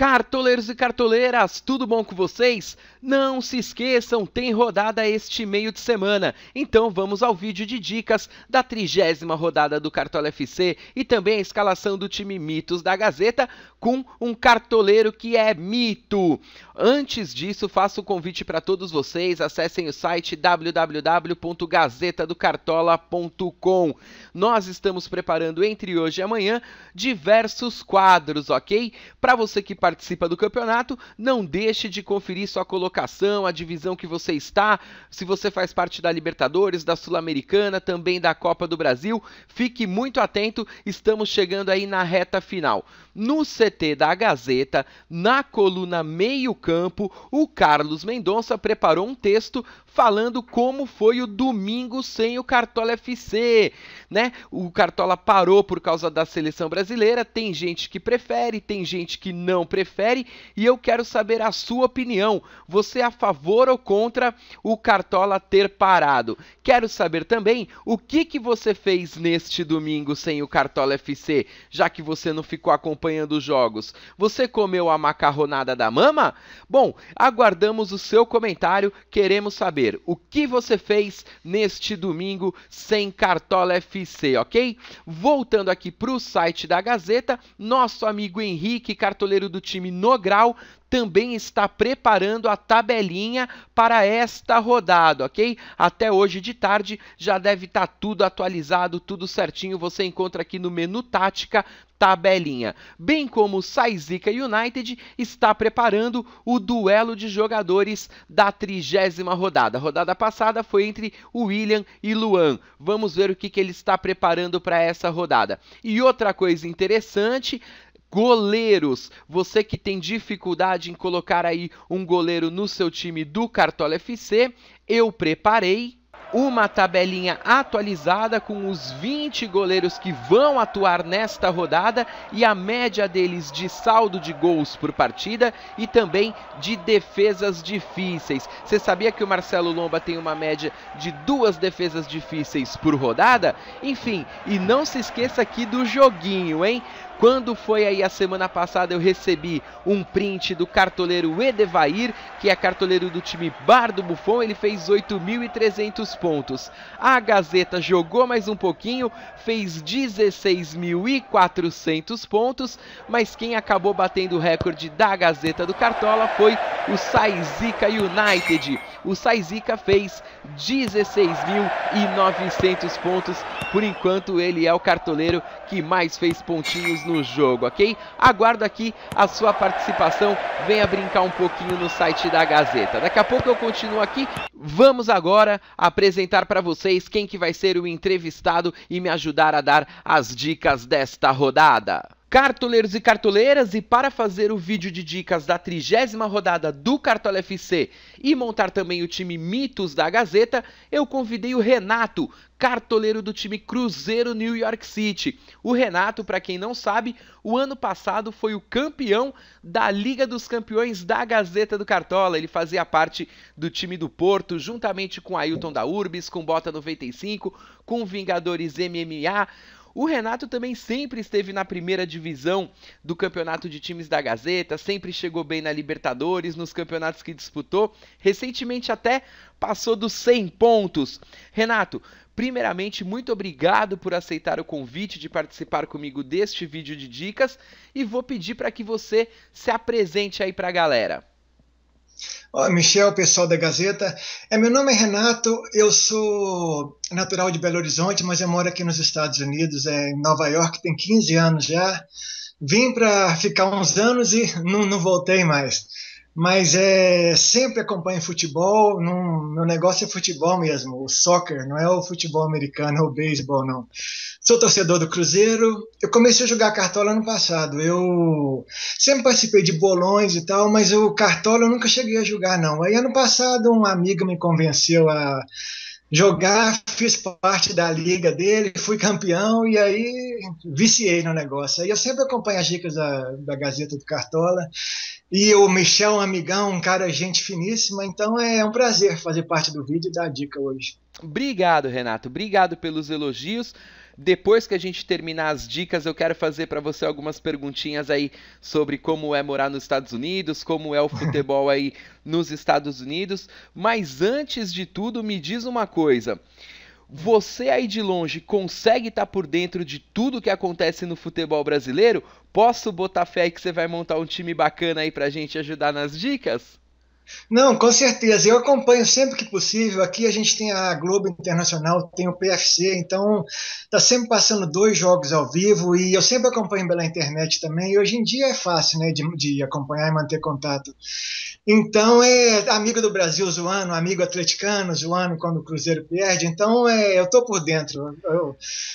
Cartoleiros e cartoleiras, tudo bom com vocês? Não se esqueçam, tem rodada este meio de semana. Então vamos ao vídeo de dicas da 30ª rodada do Cartola FC e também a escalação do time Mitos da Gazeta com um cartoleiro que é mito. Antes disso, faço um convite para todos vocês, acessem o site www.gazetadocartola.com. Nós estamos preparando entre hoje e amanhã diversos quadros, ok? Para você que participa do campeonato, não deixe de conferir sua colocação, a divisão que você está, se você faz parte da Libertadores, da Sul-Americana, também da Copa do Brasil, fique muito atento, estamos chegando aí na reta final. No CT da Gazeta, na coluna Meio Campo, o Carlos Mendonça preparou um texto falando como foi o domingo sem o Cartola FC, né? O Cartola parou por causa da seleção brasileira, tem gente que prefere, tem gente que não prefere, e eu quero saber a sua opinião. Você é a favor ou contra o Cartola ter parado? Quero saber também o que você fez neste domingo sem o Cartola FC, já que você não ficou acompanhando os jogos. Você comeu a macarronada da mama? Bom, aguardamos o seu comentário, queremos saber o que você fez neste domingo sem Cartola FC, ok? Voltando aqui para o site da Gazeta, nosso amigo Henrique, cartoleiro do time No Grau, também está preparando a tabelinha para esta rodada, ok? Até hoje de tarde já deve estar tudo atualizado, tudo certinho, você encontra aqui no menu tática, tabelinha. Bem como o Saizica United está preparando o duelo de jogadores da 30ª rodada. A rodada passada foi entre o William e Luan. Vamos ver o que ele está preparando para essa rodada. E outra coisa interessante, goleiros, você que tem dificuldade em colocar aí um goleiro no seu time do Cartola FC, eu preparei uma tabelinha atualizada com os 20 goleiros que vão atuar nesta rodada e a média deles de saldo de gols por partida e também de defesas difíceis. Você sabia que o Marcelo Lomba tem uma média de 2 defesas difíceis por rodada? Enfim, e não se esqueça aqui do joguinho, hein? Quando foi aí a semana passada eu recebi um print do cartoleiro Edevair, que é cartoleiro do time Bar do Buffon, ele fez 8.300 pontos. A Gazeta jogou mais um pouquinho, fez 16.400 pontos, mas quem acabou batendo o recorde da Gazeta do Cartola foi o Saizica United. O Saizica fez 16.900 pontos, por enquanto ele é o cartoleiro que mais fez pontinhos no jogo, ok? Aguardo aqui a sua participação, venha brincar um pouquinho no site da Gazeta. Daqui a pouco eu continuo aqui, vamos agora apresentar para vocês quem que vai ser o entrevistado e me ajudar a dar as dicas desta rodada. Cartoleiros e cartoleiras, e para fazer o vídeo de dicas da 30ª rodada do Cartola FC e montar também o time Mitos da Gazeta, eu convidei o Renato, cartoleiro do time Cruzeiro New York City. O Renato, para quem não sabe, o ano passado foi o campeão da Liga dos Campeões da Gazeta do Cartola. Ele fazia parte do time do Porto, juntamente com Ailton da Urbis, com Bota 95, com Vingadores MMA. O Renato também sempre esteve na primeira divisão do campeonato de times da Gazeta, sempre chegou bem na Libertadores, nos campeonatos que disputou, recentemente até passou dos 100 pontos. Renato, primeiramente, muito obrigado por aceitar o convite de participar comigo deste vídeo de dicas e vou pedir para que você se apresente aí para a galera. Michel, pessoal da Gazeta. Meu nome é Renato, eu sou natural de Belo Horizonte, mas eu moro aqui nos Estados Unidos, em Nova York, tem 15 anos já. Vim para ficar uns anos e não voltei mais. Mas sempre acompanho futebol, meu negócio é futebol mesmo, o soccer, não é o futebol americano, é o beisebol, não. Sou torcedor do Cruzeiro, eu comecei a jogar cartola ano passado, eu sempre participei de bolões e tal, mas o cartola eu nunca cheguei a jogar, não. Aí ano passado um amigo me convenceu a jogar, fiz parte da liga dele, fui campeão e aí viciei no negócio. Aí eu sempre acompanho as dicas da Gazeta do Cartola. E o Michel, um amigão, um cara gente finíssima, então é um prazer fazer parte do vídeo e dar a dica hoje. Obrigado, Renato. Obrigado pelos elogios. Depois que a gente terminar as dicas, eu quero fazer para você algumas perguntinhas aí sobre como é morar nos Estados Unidos, como é o futebol aí nos Estados Unidos. Mas antes de tudo, me diz uma coisa. Você aí de longe consegue estar por dentro de tudo que acontece no futebol brasileiro? Posso botar fé aí que você vai montar um time bacana aí pra gente ajudar nas dicas? Não, com certeza. Eu acompanho sempre que possível. Aqui a gente tem a Globo Internacional, tem o PFC, então tá sempre passando 2 jogos ao vivo e eu sempre acompanho pela internet também. E hoje em dia é fácil, né, de acompanhar e manter contato. Então é amigo do Brasil zoando, amigo atleticano zoando quando o Cruzeiro perde. Então eu tô por dentro.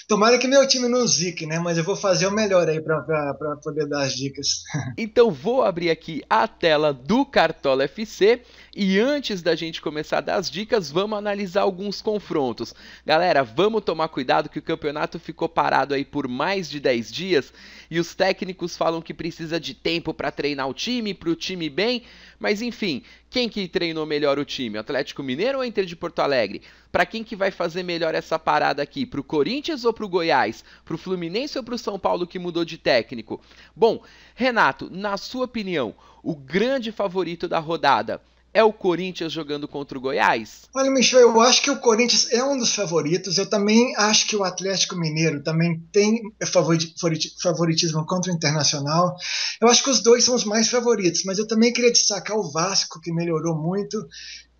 Tomara que meu time não zique, né? Mas eu vou fazer o melhor aí para poder dar as dicas. Então vou abrir aqui a tela do Cartola FC e antes da gente começar a dar as dicas, vamos analisar alguns confrontos. Galera, vamos tomar cuidado que o campeonato ficou parado aí por mais de 10 dias e os técnicos falam que precisa de tempo para treinar o time, para o time bem, mas enfim, quem que treinou melhor o time? O Atlético Mineiro ou Inter de Porto Alegre? Para quem que vai fazer melhor essa parada aqui? Para o Corinthians ou para o Goiás? Para o Fluminense ou para o São Paulo que mudou de técnico? Bom, Renato, na sua opinião, o grande favorito da rodada é o Corinthians jogando contra o Goiás? Olha, Michel, eu acho que o Corinthians é um dos favoritos. Eu também acho que o Atlético Mineiro também tem favoritismo contra o Internacional. Eu acho que os dois são os mais favoritos, mas eu também queria destacar o Vasco, que melhorou muito.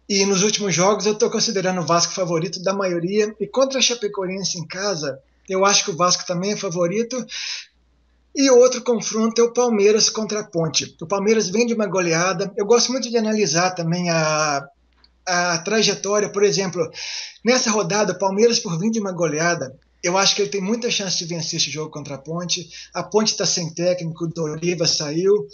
E nos últimos jogos eu estou considerando o Vasco favorito da maioria. E contra a Chapecoense em casa, eu acho que o Vasco também é favorito. E outro confronto é o Palmeiras contra a Ponte. O Palmeiras vem de uma goleada. Eu gosto muito de analisar também a trajetória. Por exemplo, nessa rodada, o Palmeiras, por vir de uma goleada, eu acho que ele tem muita chance de vencer esse jogo contra a Ponte. A Ponte está sem técnico, o Doriva saiu.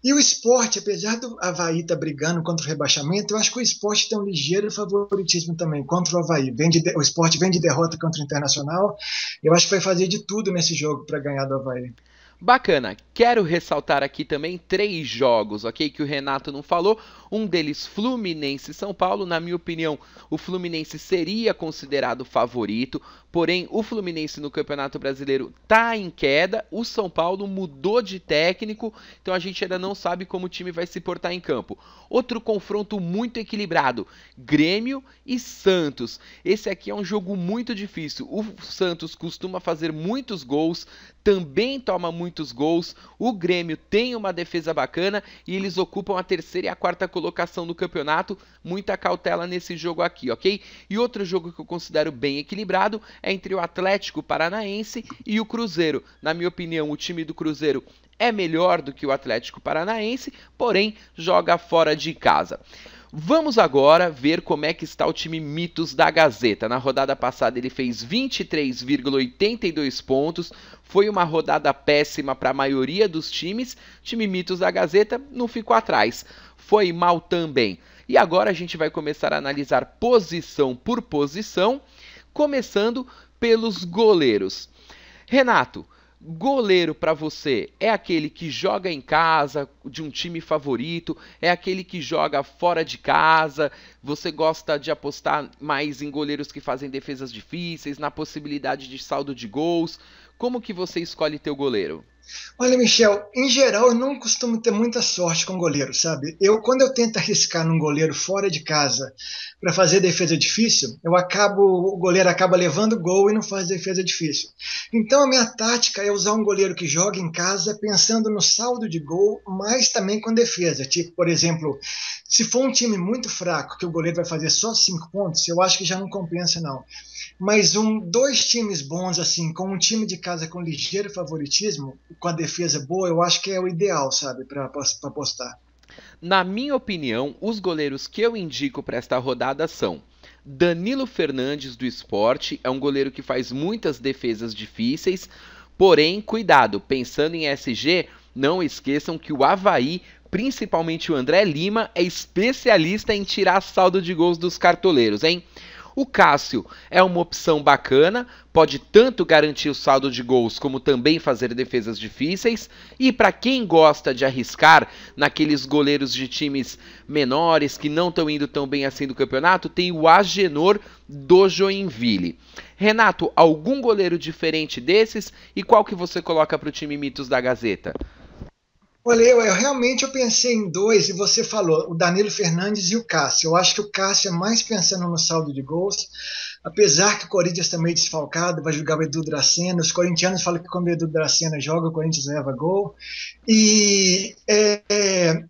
E o Sport, apesar do Avaí estar brigando contra o rebaixamento, eu acho que o Sport tem um ligeiro favoritismo também contra o Avaí. O Sport vem de derrota contra o Internacional. Eu acho que vai fazer de tudo nesse jogo para ganhar do Avaí. Bacana, quero ressaltar aqui também 3 jogos, ok? Que o Renato não falou. Um deles, Fluminense e São Paulo. Na minha opinião, o Fluminense seria considerado favorito, porém o Fluminense no Campeonato Brasileiro está em queda. O São Paulo mudou de técnico, então a gente ainda não sabe como o time vai se portar em campo. Outro confronto muito equilibrado, Grêmio e Santos. Esse aqui é um jogo muito difícil. O Santos costuma fazer muitos gols, também toma muitos gols. O Grêmio tem uma defesa bacana e eles ocupam a 3ª e a 4ª colocação no campeonato. Muita cautela nesse jogo aqui, ok? E outro jogo que eu considero bem equilibrado é entre o Atlético Paranaense e o Cruzeiro. Na minha opinião, o time do Cruzeiro é melhor do que o Atlético Paranaense, porém joga fora de casa. Vamos agora ver como é que está o time Mitos da Gazeta. Na rodada passada ele fez 23,82 pontos. Foi uma rodada péssima para a maioria dos times. O time Mitos da Gazeta não ficou atrás. Foi mal também. E agora a gente vai começar a analisar posição por posição, começando pelos goleiros. Renato, goleiro para você é aquele que joga em casa, de um time favorito, é aquele que joga fora de casa, você gosta de apostar mais em goleiros que fazem defesas difíceis, na possibilidade de saldo de gols, como que você escolhe teu goleiro? Olha, Michel, em geral eu não costumo ter muita sorte com goleiro, sabe? Quando eu tento arriscar num goleiro fora de casa para fazer defesa difícil, o goleiro acaba levando gol e não faz defesa difícil. Então a minha tática é usar um goleiro que joga em casa pensando no saldo de gol, mas também com defesa. Tipo, por exemplo, se for um time muito fraco, que o goleiro vai fazer só 5 pontos, eu acho que já não compensa não. Mas 2 times bons, assim, com um time de casa com ligeiro favoritismo, com a defesa boa, eu acho que é o ideal, sabe, para apostar. Na minha opinião, os goleiros que eu indico para esta rodada são Danilo Fernandes do Sport, é um goleiro que faz muitas defesas difíceis, porém, cuidado, pensando em SG, não esqueçam que o Avaí, principalmente o André Lima, é especialista em tirar saldo de gols dos cartoleiros, hein? O Cássio é uma opção bacana, pode tanto garantir o saldo de gols como também fazer defesas difíceis. E para quem gosta de arriscar naqueles goleiros de times menores que não estão indo tão bem assim do campeonato, tem o Agenor do Joinville. Renato, algum goleiro diferente desses e qual que você coloca para o time Mitos da Gazeta? Olha, eu realmente pensei em dois e você falou, o Danilo Fernandes e o Cássio. Eu acho que o Cássio é mais pensando no saldo de gols, apesar que o Corinthians está meio desfalcado, vai jogar o Edu Dracena. Os corintianos falam que quando o Edu Dracena joga, o Corinthians leva gol. E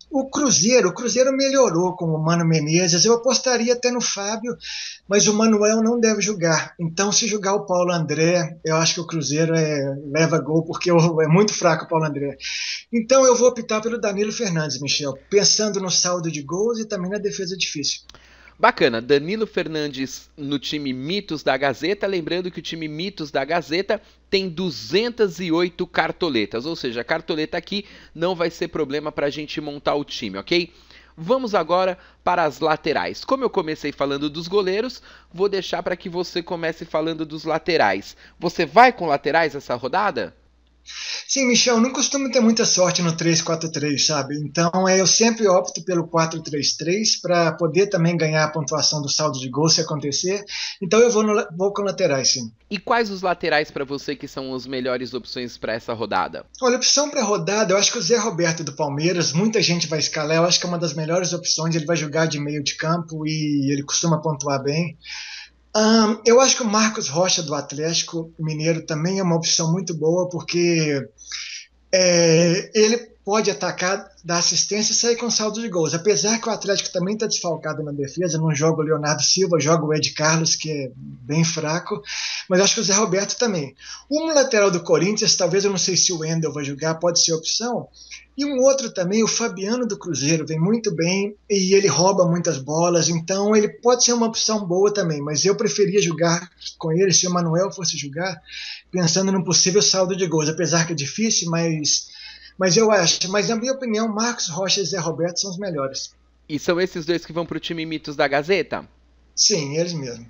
o Cruzeiro melhorou com o Mano Menezes. Eu apostaria até no Fábio, mas o Manuel não deve jogar. Então, se jogar o Paulo André, eu acho que o Cruzeiro leva gol, porque é muito fraco o Paulo André. Então, eu vou optar pelo Danilo Fernandes, Michel, pensando no saldo de gols e também na defesa difícil. Bacana, Danilo Fernandes no time Mitos da Gazeta, lembrando que o time Mitos da Gazeta tem 208 cartoletas, ou seja, a cartoleta aqui não vai ser problema para a gente montar o time, ok? Vamos agora para as laterais. Como eu comecei falando dos goleiros, vou deixar para que você comece falando dos laterais. Você vai com laterais essa rodada? Sim, Michel, não costumo ter muita sorte no 3-4-3, sabe? Então eu sempre opto pelo 4-3-3 para poder também ganhar a pontuação do saldo de gol se acontecer. Então eu vou com laterais, sim. E quais os laterais para você que são as melhores opções para essa rodada? Olha, opção para rodada, eu acho que o Zé Roberto do Palmeiras, muita gente vai escalar, eu acho que é uma das melhores opções. Ele vai jogar de meio de campo e ele costuma pontuar bem. Eu acho que o Marcos Rocha do Atlético Mineiro também é uma opção muito boa, porque ele pode atacar, dar assistência e sair com saldo de gols. Apesar que o Atlético também está desfalcado na defesa, não joga o Leonardo Silva, joga o Ed Carlos, que é bem fraco, mas acho que o Zé Roberto também. Um lateral do Corinthians, talvez, eu não sei se o Wendel vai jogar, pode ser opção. E um outro também, o Fabiano do Cruzeiro, vem muito bem e ele rouba muitas bolas, então ele pode ser uma opção boa também, mas eu preferia jogar com ele, se o Manuel fosse jogar, pensando num possível saldo de gols, apesar que é difícil, mas eu acho, mas na minha opinião, Marcos Rocha e Zé Roberto são os melhores. E são esses dois que vão para o time Mitos da Gazeta? Sim, eles mesmo.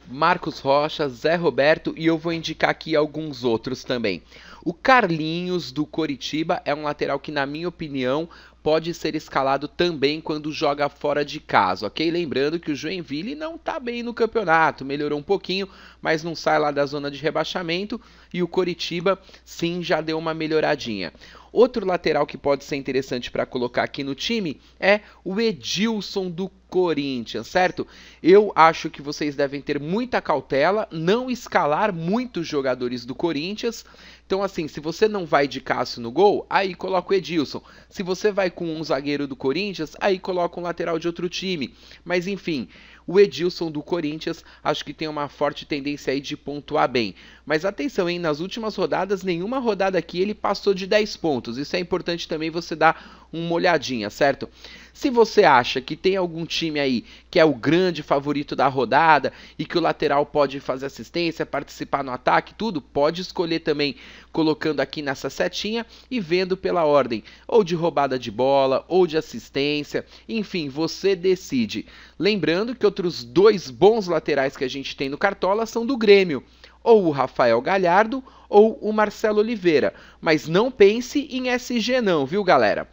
Marcos Rocha, Zé Roberto e eu vou indicar aqui alguns outros também. O Carlinhos do Coritiba é um lateral que, na minha opinião, pode ser escalado também quando joga fora de casa, ok? Lembrando que o Joinville não está bem no campeonato, melhorou um pouquinho, mas não sai lá da zona de rebaixamento e o Coritiba sim já deu uma melhoradinha. Outro lateral que pode ser interessante para colocar aqui no time é o Edilson do Corinthians, certo? Eu acho que vocês devem ter muita cautela, não escalar muitos jogadores do Corinthians. Então, assim, se você não vai de Cássio no gol, aí coloca o Edilson. Se você vai com um zagueiro do Corinthians, aí coloca um lateral de outro time. Mas, enfim, o Edilson do Corinthians acho que tem uma forte tendência aí de pontuar bem. Mas atenção, hein? Nas últimas rodadas, nenhuma rodada aqui ele passou de 10 pontos. Isso é importante também você dar uma olhadinha, certo? Se você acha que tem algum time aí que é o grande favorito da rodada e que o lateral pode fazer assistência, participar no ataque, tudo, pode escolher também colocando aqui nessa setinha e vendo pela ordem, ou de roubada de bola, ou de assistência, enfim, você decide. Lembrando que outros dois bons laterais que a gente tem no Cartola são do Grêmio, ou o Rafael Galhardo ou o Marcelo Oliveira, mas não pense em SG não, viu galera?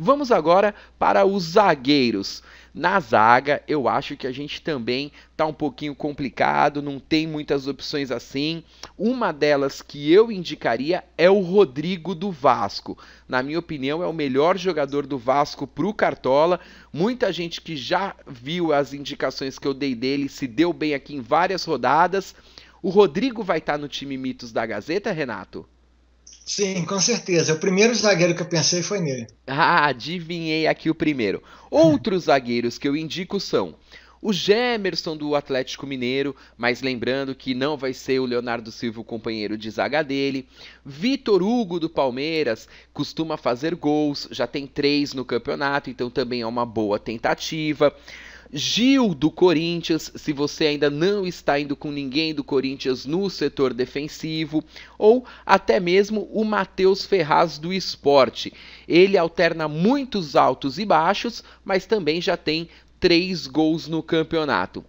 Vamos agora para os zagueiros. Na zaga, eu acho que a gente também está um pouquinho complicado, não tem muitas opções assim. Uma delas que eu indicaria é o Rodrigo do Vasco. Na minha opinião, é o melhor jogador do Vasco para o Cartola. Muita gente que já viu as indicações que eu dei dele se deu bem aqui em várias rodadas. O Rodrigo vai estar no time Mitos da Gazeta, Renato? Sim, com certeza. O primeiro zagueiro que eu pensei foi nele. Ah, adivinhei aqui o primeiro. Outros zagueiros que eu indico são o Gemerson do Atlético Mineiro, mas lembrando que não vai ser o Leonardo Silva o companheiro de zaga dele. Vitor Hugo do Palmeiras, costuma fazer gols, já tem 3 no campeonato, então também é uma boa tentativa. Gil do Corinthians, se você ainda não está indo com ninguém do Corinthians no setor defensivo, ou até mesmo o Matheus Ferraz do Sport. Ele alterna muitos altos e baixos, mas também já tem 3 gols no campeonato.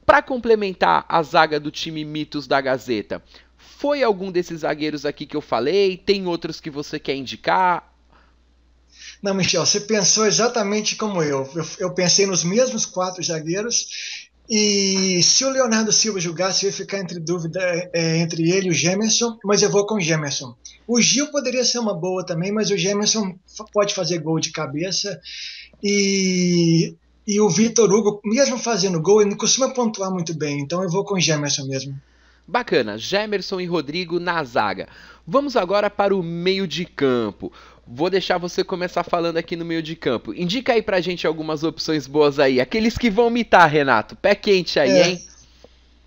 Para complementar a zaga do time Mitos da Gazeta, foi algum desses zagueiros aqui que eu falei? Tem outros que você quer indicar? Não, Michel, você pensou exatamente como eu pensei nos mesmos 4 zagueiros. E se o Leonardo Silva jogasse, eu ia ficar entre dúvida entre ele e o Gemerson, mas eu vou com o Gemerson. O Gil poderia ser uma boa também, mas o Gemerson pode fazer gol de cabeça. E o Vitor Hugo, mesmo fazendo gol, ele não costuma pontuar muito bem, então eu vou com o Gemerson mesmo. Bacana, Gemerson e Rodrigo na zaga. Vamos agora para o meio de campo. Vou deixar você começar falando aqui no meio de campo. Indica aí pra gente algumas opções boas aí. Aqueles que vão mitar, Renato. Pé quente aí, hein?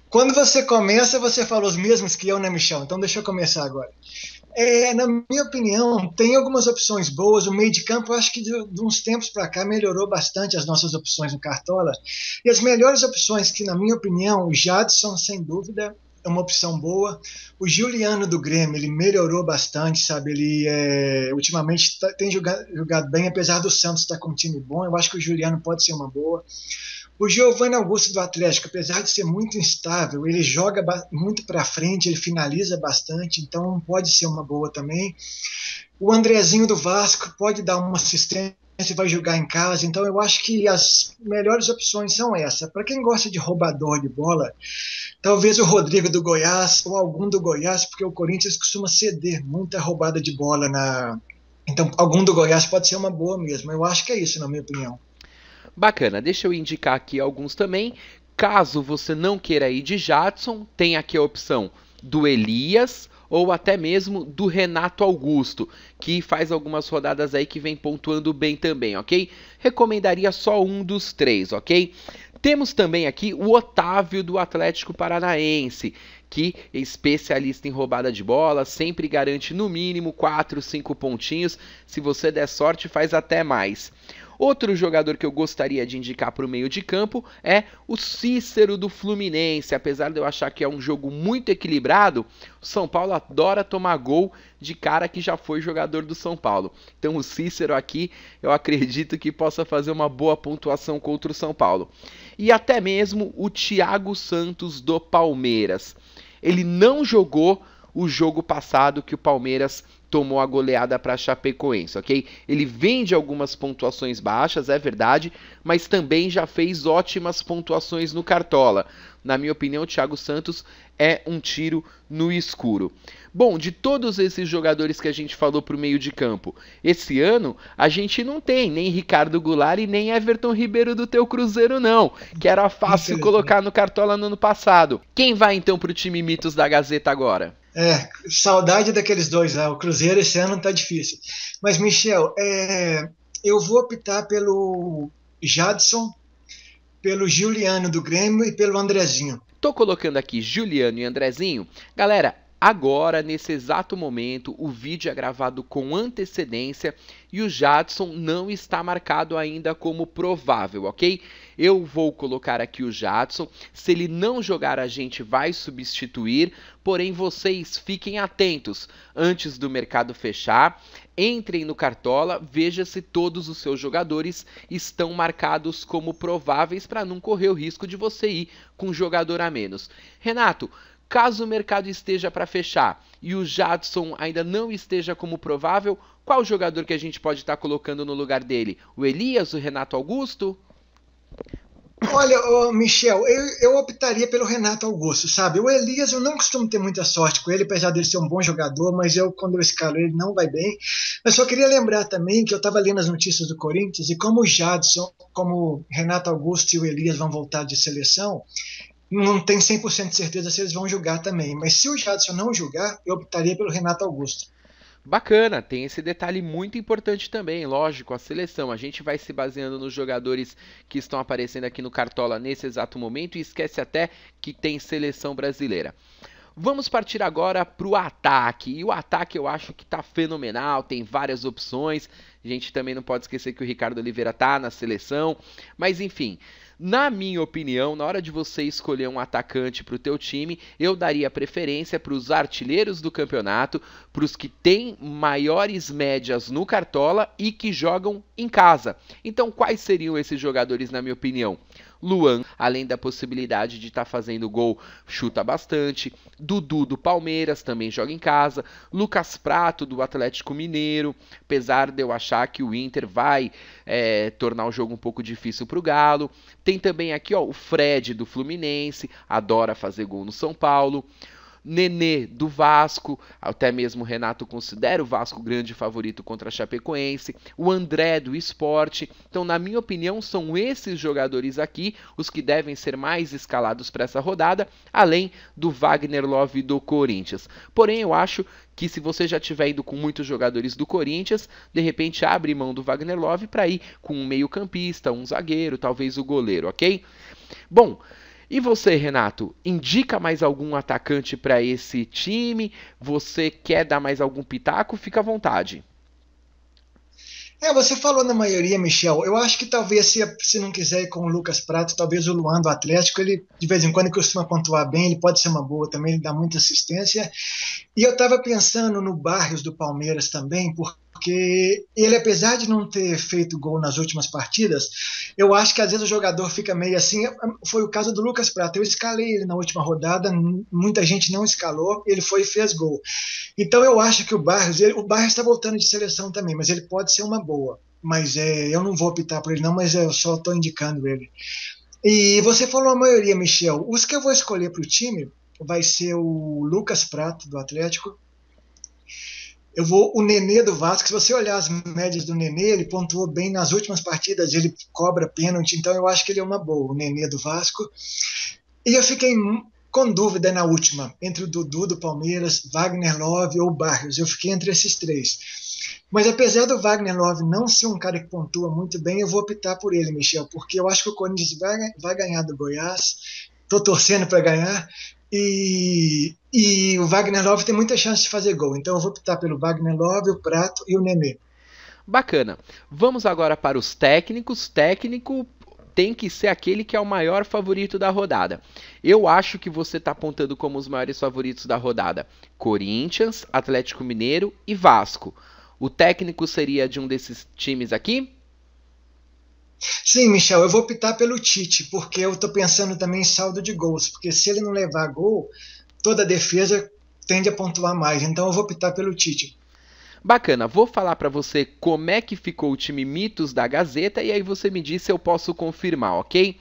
Quando você começa, você fala os mesmos que eu, né, Michel? Então deixa eu começar agora. Na minha opinião, tem algumas opções boas. O meio de campo, eu acho que de uns tempos para cá melhorou bastante as nossas opções no Cartola. E as melhores opções que, na minha opinião, o Jadson, sem dúvida, é uma opção boa. O Juliano do Grêmio, ele melhorou bastante, sabe? Ele ultimamente tem jogado bem, apesar do Santos estar com um time bom. Eu acho que o Juliano pode ser uma boa. O Giovanni Augusto do Atlético, apesar de ser muito instável, ele joga muito para frente, ele finaliza bastante, então pode ser uma boa também. O Andrezinho do Vasco pode dar uma assistência e vai jogar em casa, então eu acho que as melhores opções são essas. Para quem gosta de roubador de bola, talvez o Rodrigo do Goiás ou algum do Goiás, porque o Corinthians costuma ceder muita roubada de bola Então, algum do Goiás pode ser uma boa mesmo. Eu acho que é isso, na minha opinião. Bacana, deixa eu indicar aqui alguns também. Caso você não queira ir de Jadson, tem aqui a opção do Elias ou até mesmo do Renato Augusto, que faz algumas rodadas aí que vem pontuando bem também, ok? Recomendaria só um dos 3, ok? Temos também aqui o Otávio do Atlético Paranaense, que é especialista em roubada de bola, sempre garante no mínimo 4, 5 pontinhos, se você der sorte faz até mais. Outro jogador que eu gostaria de indicar para o meio de campo é o Cícero do Fluminense. Apesar de eu achar que é um jogo muito equilibrado, o São Paulo adora tomar gol de cara que já foi jogador do São Paulo. Então o Cícero aqui eu acredito que possa fazer uma boa pontuação contra o São Paulo. E até mesmo o Thiago Santos do Palmeiras. Ele não jogou o jogo passado que o Palmeiras tomou a goleada para a Chapecoense, ok? Ele vem de algumas pontuações baixas, é verdade, mas também já fez ótimas pontuações no Cartola. Na minha opinião, o Thiago Santos é um tiro no escuro. Bom, de todos esses jogadores que a gente falou para o meio de campo, esse ano a gente não tem nem Ricardo Goulart e nem Everton Ribeiro do teu Cruzeiro não, que era fácil colocar no Cartola no ano passado. Quem vai então para o time Mitos da Gazeta agora? Saudade daqueles dois lá. O Cruzeiro esse ano tá difícil. Mas, Michel, eu vou optar pelo Jadson, pelo Juliano do Grêmio e pelo Andrezinho. Tô colocando aqui Juliano e Andrezinho. Galera, agora, nesse exato momento, o vídeo é gravado com antecedência e o Jadson não está marcado ainda como provável, ok? Eu vou colocar aqui o Jadson. Se ele não jogar, a gente vai substituir. Porém, vocês fiquem atentos. Antes do mercado fechar, entrem no Cartola, veja se todos os seus jogadores estão marcados como prováveis para não correr o risco de você ir com um jogador a menos. Renato, caso o mercado esteja para fechar e o Jadson ainda não esteja como provável, qual jogador que a gente pode estar colocando no lugar dele? O Elias, o Renato Augusto? Olha, Michel, eu optaria pelo Renato Augusto, sabe? O Elias, eu não costumo ter muita sorte com ele, apesar dele ser um bom jogador, mas quando eu escalo ele, não vai bem. Mas só queria lembrar também que eu estava lendo as notícias do Corinthians e como o Jadson, como o Renato Augusto e o Elias vão voltar de seleção, não tem 100% de certeza se eles vão jogar também. Mas se o Jadson não jogar, eu optaria pelo Renato Augusto. Bacana, tem esse detalhe muito importante também, lógico, a seleção. A gente vai se baseando nos jogadores que estão aparecendo aqui no Cartola nesse exato momento e esquece até que tem seleção brasileira. Vamos partir agora para o ataque. E o ataque eu acho que está fenomenal, tem várias opções. A gente também não pode esquecer que o Ricardo Oliveira está na seleção. Mas enfim, na minha opinião, na hora de você escolher um atacante para o teu time, eu daria preferência para os artilheiros do campeonato, para os que têm maiores médias no Cartola e que jogam em casa. Então, quais seriam esses jogadores, na minha opinião? Luan, além da possibilidade de estar fazendo gol, chuta bastante. Dudu do Palmeiras também joga em casa. Lucas Prato do Atlético Mineiro, apesar de eu achar que o Inter vai tornar o jogo um pouco difícil para o Galo. Tem também aqui o Fred do Fluminense, adora fazer gol no São Paulo. Nenê do Vasco, até mesmo o Renato considera o Vasco grande favorito contra a Chapecoense. O André do Sport. Então, na minha opinião, são esses jogadores aqui os que devem ser mais escalados para essa rodada, além do Wagner Love do Corinthians. Porém, eu acho que se você já tiver ido com muitos jogadores do Corinthians, de repente abre mão do Wagner Love para ir com um meio-campista, um zagueiro, talvez o goleiro, ok? Bom, e você, Renato, indica mais algum atacante para esse time? Você quer dar mais algum pitaco? Fica à vontade. Você falou na maioria, Michel. Eu acho que talvez, se não quiser ir com o Lucas Prato, talvez o Luan do Atlético, ele de vez em quando costuma pontuar bem, ele pode ser uma boa também, ele dá muita assistência. E eu estava pensando no Barrios do Palmeiras também, porque ele, apesar de não ter feito gol nas últimas partidas, eu acho que às vezes o jogador fica meio assim. Foi o caso do Lucas Prato. Eu escalei ele na última rodada, muita gente não escalou, ele foi e fez gol. Então eu acho que o Barrios está voltando de seleção também, mas ele pode ser uma boa. Mas eu não vou optar por ele não, mas eu só estou indicando ele. E você falou a maioria, Michel. Os que eu vou escolher para o time vai ser o Lucas Prato do Atlético. O Nenê do Vasco. Se você olhar as médias do Nenê, ele pontuou bem nas últimas partidas, ele cobra pênalti, então eu acho que ele é uma boa, o Nenê do Vasco. E eu fiquei com dúvida na última, entre o Dudu do Palmeiras, Wagner Love ou Barrios. Eu fiquei entre esses três. Mas apesar do Wagner Love não ser um cara que pontua muito bem, eu vou optar por ele, Michel, porque eu acho que o Corinthians vai ganhar do Goiás. Estou torcendo para ganhar. E o Wagner Love tem muita chance de fazer gol. Então eu vou optar pelo Wagner Love, o Prato e o Nenê. Bacana. Vamos agora para os técnicos. Técnico tem que ser aquele que é o maior favorito da rodada. Eu acho que você está apontando como os maiores favoritos da rodada: Corinthians, Atlético Mineiro e Vasco. O técnico seria de um desses times aqui? Sim, Michel, eu vou optar pelo Tite, porque eu estou pensando também em saldo de gols, porque se ele não levar gol, toda a defesa tende a pontuar mais, então eu vou optar pelo Tite. Bacana, vou falar para você como é que ficou o time mitos da Gazeta e aí você me diz se eu posso confirmar, ok?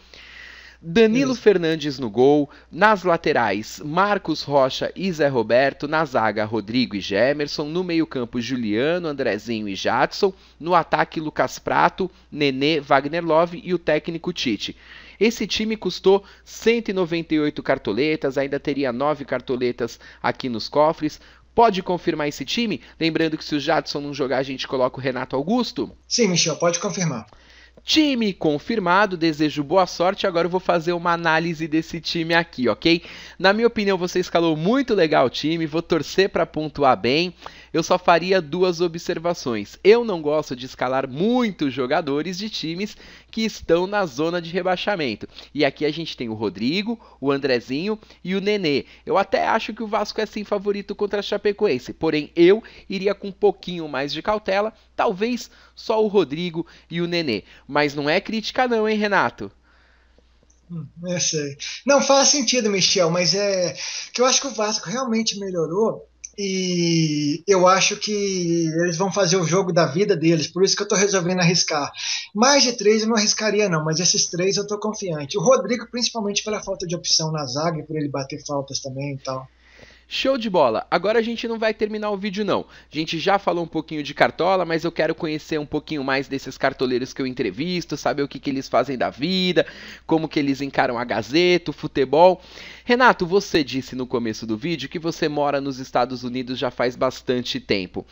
Danilo Fernandes no gol, nas laterais Marcos Rocha e Zé Roberto, na zaga Rodrigo e Gemerson, no meio-campo Juliano, Andrezinho e Jadson, no ataque Lucas Prato, Nenê, Wagner Love e o técnico Tite. Esse time custou 198 cartoletas, ainda teria 9 cartoletas aqui nos cofres. Pode confirmar esse time? Lembrando que se o Jadson não jogar, a gente coloca o Renato Augusto? Sim, Michel, pode confirmar. Time confirmado, desejo boa sorte. Agora eu vou fazer uma análise desse time aqui, ok? Na minha opinião, você escalou muito legal o time, vou torcer para pontuar bem. Eu só faria duas observações. Eu não gosto de escalar muitos jogadores de times que estão na zona de rebaixamento. E aqui a gente tem o Rodrigo, o Andrezinho e o Nenê. Eu até acho que o Vasco é sim favorito contra a Chapecoense, porém eu iria com um pouquinho mais de cautela, talvez só o Rodrigo e o Nenê. Mas não é crítica não, hein, Renato? Eu sei. Não, faz sentido, Michel, mas é que eu acho que o Vasco realmente melhorou. E eu acho que eles vão fazer o jogo da vida deles, por isso que eu estou resolvendo arriscar. Mais de 3 eu não arriscaria não, mas esses 3 eu estou confiante. O Rodrigo, principalmente pela falta de opção na zaga, e por ele bater faltas também e tal. Show de bola! Agora a gente não vai terminar o vídeo não. A gente já falou um pouquinho de cartola, mas eu quero conhecer um pouquinho mais desses cartoleiros que eu entrevisto, saber o que eles fazem da vida, como que eles encaram a Gazeta, o futebol. Renato, você disse no começo do vídeo que você mora nos Estados Unidos já faz bastante tempo.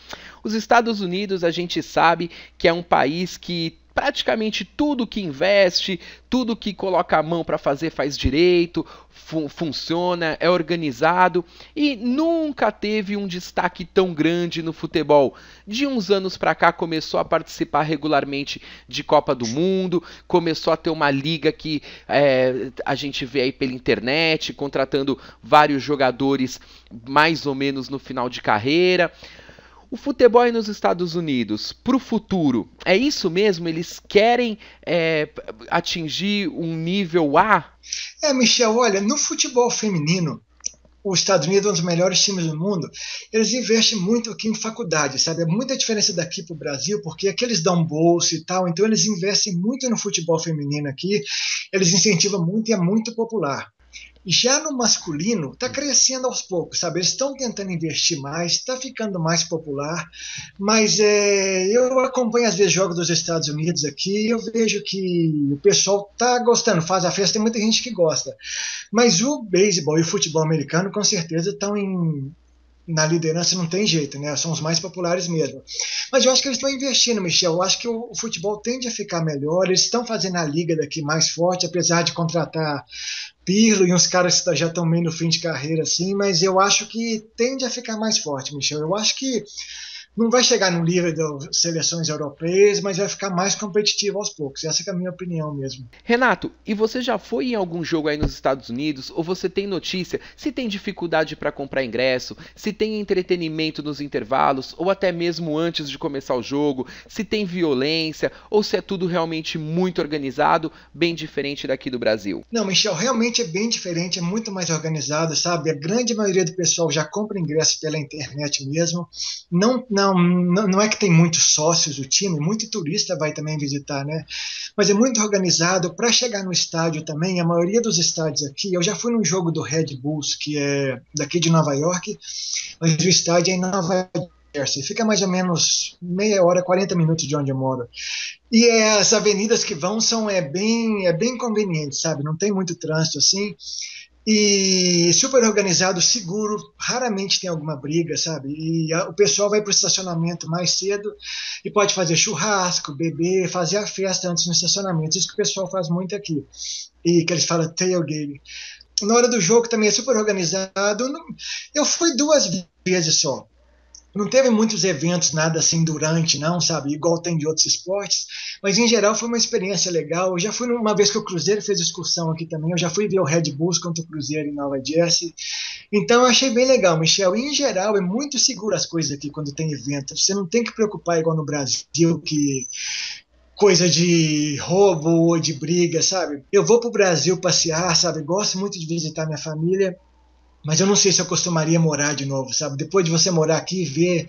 Os Estados Unidos a gente sabe que é um país que praticamente tudo que investe, tudo que coloca a mão para fazer faz direito, funciona, é organizado e nunca teve um destaque tão grande no futebol. De uns anos para cá começou a participar regularmente de Copa do Mundo, começou a ter uma liga que a gente vê aí pela internet, contratando vários jogadores mais ou menos no final de carreira. O futebol aí nos Estados Unidos, para o futuro, é isso mesmo? Eles querem atingir um nível A? Michel, olha, no futebol feminino, os Estados Unidos é um dos melhores times do mundo, eles investem muito aqui em faculdade, sabe? É muita diferença daqui para o Brasil, porque aqui eles dão bolsa e tal, então eles investem muito no futebol feminino aqui, eles incentivam muito e é muito popular. Já no masculino, está crescendo aos poucos, sabe? Eles estão tentando investir mais, está ficando mais popular, mas eu acompanho às vezes jogos dos Estados Unidos aqui e eu vejo que o pessoal está gostando, faz a festa, tem muita gente que gosta. Mas o beisebol e o futebol americano com certeza estão na liderança, não tem jeito, né? São os mais populares mesmo. Mas eu acho que eles estão investindo, Michel. Eu acho que o futebol tende a ficar melhor. Eles estão fazendo a liga daqui mais forte, apesar de contratar Pirlo e uns caras que já estão meio no fim de carreira, assim. Mas eu acho que tende a ficar mais forte, Michel. Eu acho que não vai chegar no nível das seleções europeias, mas vai ficar mais competitivo aos poucos. Essa é a minha opinião mesmo. Renato, e você já foi em algum jogo aí nos Estados Unidos? Ou você tem notícia se tem dificuldade para comprar ingresso, se tem entretenimento nos intervalos, ou até mesmo antes de começar o jogo, se tem violência, ou se é tudo realmente muito organizado, bem diferente daqui do Brasil? Não, Michel, realmente é bem diferente, é muito mais organizado, sabe? A grande maioria do pessoal já compra ingresso pela internet mesmo. Não é que tem muitos sócios do time, muito turista vai também visitar, né? Mas é muito organizado. Para chegar no estádio também, a maioria dos estádios aqui, eu já fui num jogo do Red Bulls, que é daqui de Nova York, mas o estádio é em Nova Jersey, fica mais ou menos meia hora, 40 minutos de onde eu moro. E as avenidas que vão bem convenientes, sabe? Não tem muito trânsito assim. E super organizado, seguro, raramente tem alguma briga, sabe? E o pessoal vai para o estacionamento mais cedo e pode fazer churrasco, beber, fazer a festa antes no estacionamento. Isso que o pessoal faz muito aqui. E que eles falam tailgate. Na hora do jogo também é super organizado. Eu fui 2 vezes só. Não teve muitos eventos, nada assim durante, não, sabe? Igual tem de outros esportes. Mas, em geral, foi uma experiência legal. Eu já fui uma vez que o Cruzeiro fez excursão aqui também. Eu já fui ver o Red Bulls contra o Cruzeiro em Nova Jersey. Então, eu achei bem legal, Michel. E, em geral, é muito seguro as coisas aqui quando tem evento. Você não tem que preocupar igual no Brasil, que coisa de roubo ou de briga, sabe? Eu vou para o Brasil passear, sabe? Gosto muito de visitar minha família. Mas eu não sei se eu costumaria morar de novo, sabe? Depois de você morar aqui e ver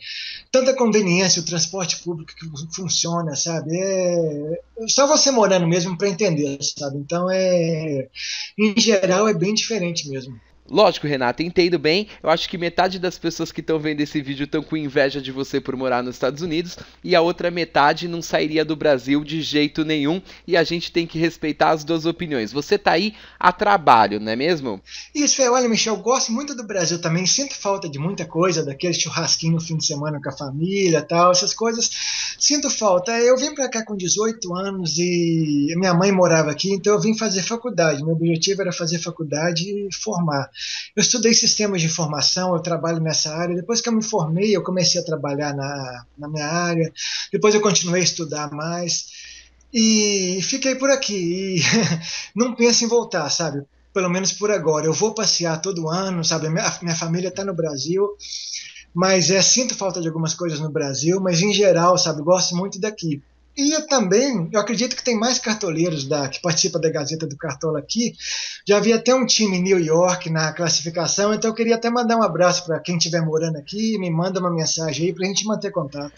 tanta conveniência, o transporte público que funciona, sabe? É só você morando mesmo para entender, sabe? Então, em geral, é bem diferente mesmo. Lógico, Renato, entendo bem. Eu acho que metade das pessoas que estão vendo esse vídeo estão com inveja de você por morar nos Estados Unidos e a outra metade não sairia do Brasil de jeito nenhum e a gente tem que respeitar as duas opiniões. Você tá aí a trabalho, não é mesmo? Isso olha, Michel, eu gosto muito do Brasil também, sinto falta de muita coisa, daquele churrasquinho no fim de semana com a família, tal, essas coisas, sinto falta. Eu vim para cá com 18 anos e minha mãe morava aqui, então eu vim fazer faculdade. Meu objetivo era fazer faculdade e formar. Eu estudei sistemas de informação, eu trabalho nessa área. Depois que eu me formei, eu comecei a trabalhar na minha área. Depois eu continuei a estudar mais e fiquei por aqui. E não penso em voltar, sabe? Pelo menos por agora. Eu vou passear todo ano, sabe? Minha família está no Brasil, mas sinto falta de algumas coisas no Brasil, mas em geral, sabe? Gosto muito daqui. E eu acredito que tem mais cartoleiros que participam da Gazeta do Cartola aqui. Já vi até um time em New York na classificação, então eu queria até mandar um abraço para quem estiver morando aqui, me manda uma mensagem aí para a gente manter contato.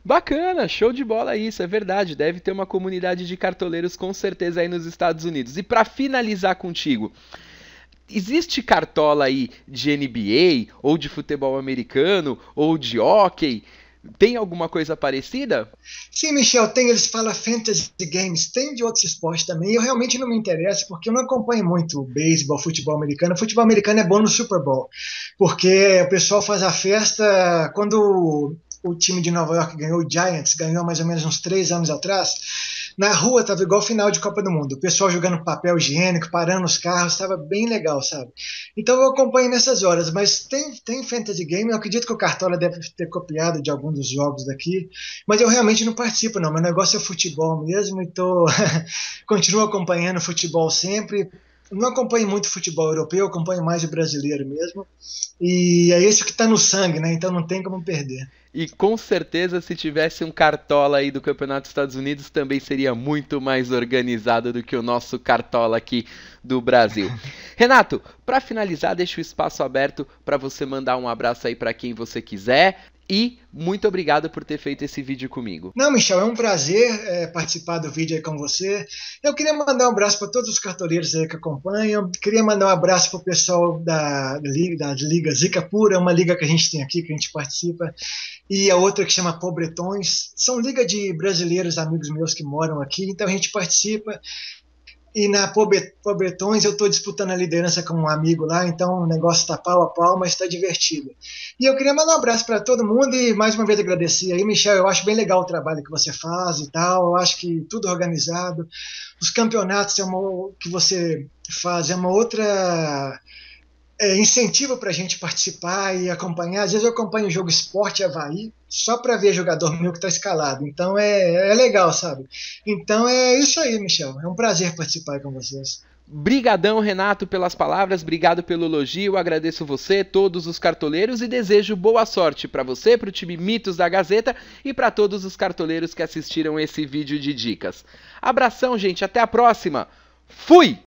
Bacana, show de bola isso, é verdade. Deve ter uma comunidade de cartoleiros com certeza aí nos Estados Unidos. E para finalizar contigo, existe cartola aí de NBA, ou de futebol americano, ou de hóquei? Tem alguma coisa parecida? Sim, Michel, eles falam fantasy games, tem de outros esportes também. Eu realmente não me interesso, porque eu não acompanho muito beisebol, futebol americano. O futebol americano é bom no Super Bowl, porque o pessoal faz a festa quando o time de Nova York ganhou, o Giants, ganhou mais ou menos uns 3 anos atrás. Na rua estava igual final de Copa do Mundo, o pessoal jogando papel higiênico, parando os carros, estava bem legal, sabe? Então eu acompanho nessas horas, mas tem fantasy game, eu acredito que o Cartola deve ter copiado de alguns dos jogos daqui, mas eu realmente não participo não, meu negócio é futebol mesmo, continuo acompanhando futebol sempre, não acompanho muito futebol europeu, acompanho mais o brasileiro mesmo. E é esse que está no sangue, né? Então não tem como perder. E com certeza, se tivesse um cartola aí do Campeonato dos Estados Unidos, também seria muito mais organizado do que o nosso cartola aqui do Brasil. Renato, para finalizar, deixa o espaço aberto para você mandar um abraço aí para quem você quiser. E muito obrigado por ter feito esse vídeo comigo. Não, Michel, é um prazer participar do vídeo aí com você. Eu queria mandar um abraço para todos os cartoleiros aí que acompanham. Queria mandar um abraço para o pessoal da Liga Zica Pura, uma liga que a gente tem aqui, que a gente participa. E a outra que chama Pobretões. São liga de brasileiros, amigos meus que moram aqui, então a gente participa. E na Pobretões eu estou disputando a liderança com um amigo lá, então o negócio está pau a pau, mas está divertido. E eu queria mandar um abraço para todo mundo e mais uma vez agradecer aí, Michel. Eu acho bem legal o trabalho que você faz e tal, eu acho que tudo organizado. Os campeonatos que você faz é uma outra incentivo para a gente participar e acompanhar. Às vezes eu acompanho o jogo Sport Avaí só para ver jogador meu que está escalado. Então é legal, sabe? Então é isso aí, Michel. É um prazer participar com vocês. Brigadão, Renato, pelas palavras, obrigado pelo elogio, agradeço você, todos os cartoleiros e desejo boa sorte para você, para o time Mitos da Gazeta e para todos os cartoleiros que assistiram esse vídeo de dicas. Abração, gente, até a próxima. Fui!